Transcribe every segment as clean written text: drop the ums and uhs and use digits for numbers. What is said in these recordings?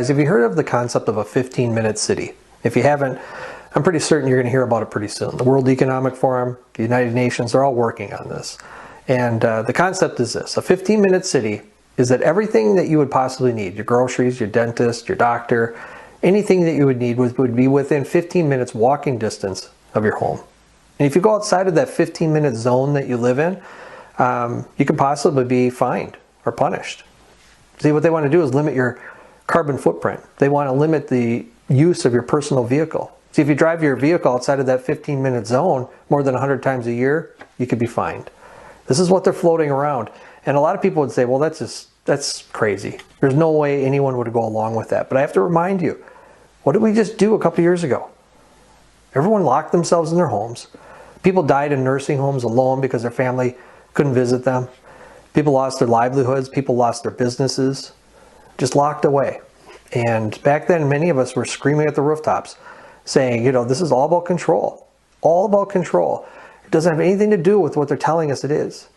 Have you heard of the concept of a 15-minute city? If you haven't, I'm pretty certain you're going to hear about it pretty soon. The World Economic Forum, the United Nations, they're all working on this. And the concept is this: a 15-minute city is that everything that you would possibly need, your groceries, your dentist, your doctor, anything that you would need would be within 15 minutes walking distance of your home. And if you go outside of that 15-minute zone that you live in, you could possibly be fined or punished. See, what they want to do is limit your carbon footprint. They want to limit the use of your personal vehicle. See, if you drive your vehicle outside of that 15-minute zone more than 100 times a year, you could be fined. This is what they're floating around. And a lot of people would say, well, that's crazy. There's no way anyone would go along with that. But I have to remind you, what did we just do a couple years ago? Everyone locked themselves in their homes. People died in nursing homes alone because their family couldn't visit them. People lost their livelihoods. People lost their businesses. Just locked away. And back then, many of us were screaming at the rooftops saying, this is all about control. All about control. It doesn't have anything to do with what they're telling us it is.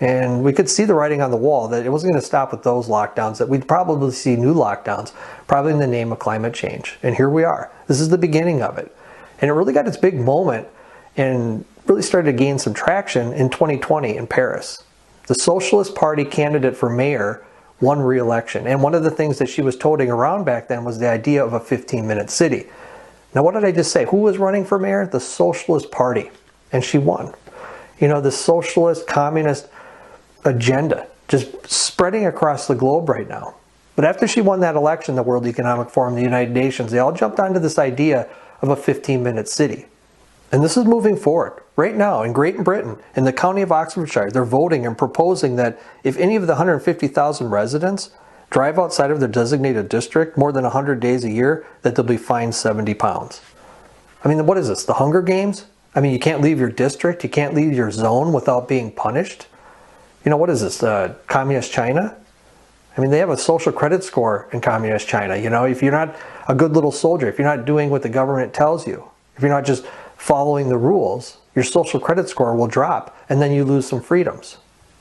And we could see the writing on the wall that it wasn't going to stop with those lockdowns, that we'd probably see new lockdowns, probably in the name of climate change. And here we are. This is the beginning of it. And it really got its big moment and really started to gain some traction in 2020 in Paris. The Socialist Party candidate for mayor won re-election. And one of the things that she was toting around back then was the idea of a 15-minute city. Now, what did I just say? Who was running for mayor? The Socialist Party. And she won. The socialist, communist agenda just spreading across the globe right now. But after she won that election, the World Economic Forum, the United Nations, they all jumped onto this idea of a 15-minute city. And this is moving forward. Right now in Great Britain, in the county of Oxfordshire, they're voting and proposing that if any of the 150,000 residents drive outside of their designated district more than 100 days a year, that they'll be fined £70. I mean, what is this, the Hunger Games? I mean, you can't leave your district, you can't leave your zone without being punished? What is this, communist China? I mean, they have a social credit score in communist China. If you're not a good little soldier, if you're not doing what the government tells you, if you're not just following the rules, your social credit score will drop and then you lose some freedoms.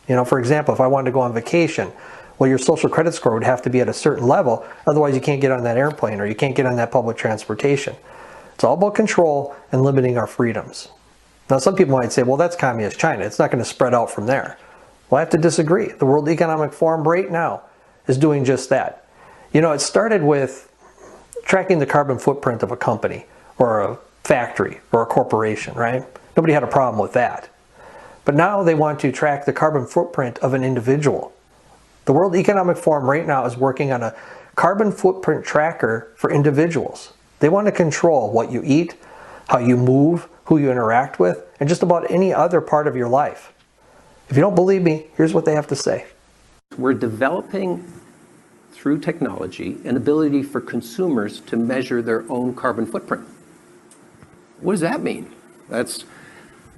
For example, if I wanted to go on vacation, well, your social credit score would have to be at a certain level, otherwise you can't get on that airplane or you can't get on that public transportation. It's all about control and limiting our freedoms. Now, some people might say, well, that's communist China. It's not going to spread out from there. Well, I have to disagree. The World Economic Forum right now is doing just that. It started with tracking the carbon footprint of a company or a factory or a corporation, right? Nobody had a problem with that. But now they want to track the carbon footprint of an individual. The World Economic Forum right now is working on a carbon footprint tracker for individuals. They want to control what you eat, how you move, who you interact with, and just about any other part of your life. If you don't believe me, here's what they have to say. We're developing, through technology, an ability for consumers to measure their own carbon footprint. What does that mean? That's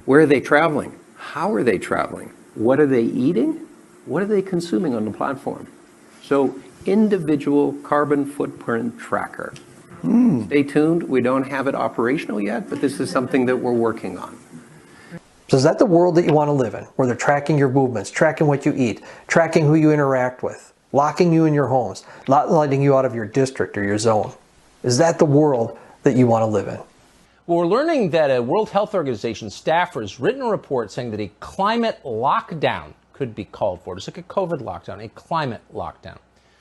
where are they traveling? How are they traveling? What are they eating? What are they consuming on the platform? So, individual carbon footprint tracker. Stay tuned. We don't have it operational yet, but this is something that we're working on. So is that the world that you want to live in, where they're tracking your movements, tracking what you eat, tracking who you interact with, locking you in your homes, not letting you out of your district or your zone? Is that the world that you want to live in? Well, we're learning that a World Health Organization staffer has written a report saying that a climate lockdown could be called for. Just like a COVID lockdown, a climate lockdown.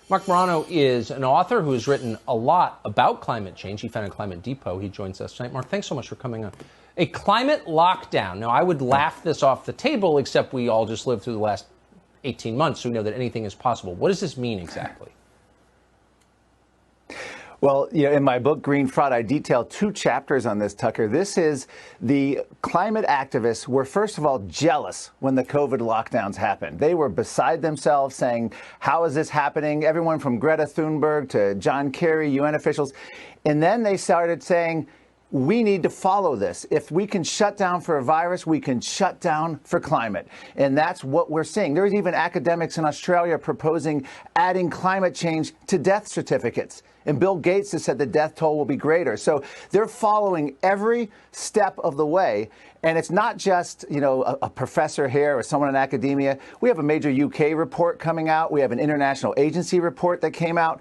Marc Morano is an author who has written a lot about climate change. He founded Climate Depot. He joins us tonight. Marc, thanks so much for coming on. A climate lockdown. Now, I would laugh this off the table, except we all just lived through the last 18 months, so we know that anything is possible. What does this mean exactly? Well, in my book, Green Fraud, I detail 2 chapters on this, Tucker. This is the climate activists were, first of all, jealous when the COVID lockdowns happened. They were beside themselves saying, how is this happening? Everyone from Greta Thunberg to John Kerry, UN officials. And then they started saying, we need to follow this. If we can shut down for a virus, we can shut down for climate. And that's what we're seeing. There's even academics in Australia proposing adding climate change to death certificates. And Bill Gates has said the death toll will be greater. So they're following every step of the way. And it's not just, a professor here or someone in academia. We have a major UK report coming out. We have an international agency report that came out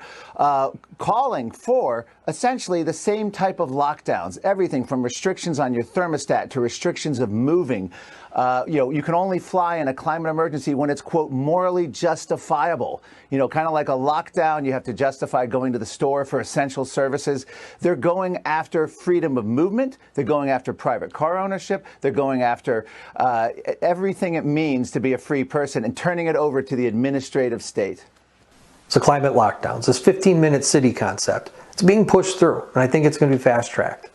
calling for essentially the same type of lockdowns, everything from restrictions on your thermostat to restrictions of moving. You can only fly in a climate emergency when it's, quote, morally justifiable. Kind of like a lockdown, you have to justify going to the store for essential services. They're going after freedom of movement. They're going after private car ownership. They're going after everything it means to be a free person and turning it over to the administrative state. So climate lockdowns, this 15-minute city concept, it's being pushed through, and I think it's going to be fast-tracked.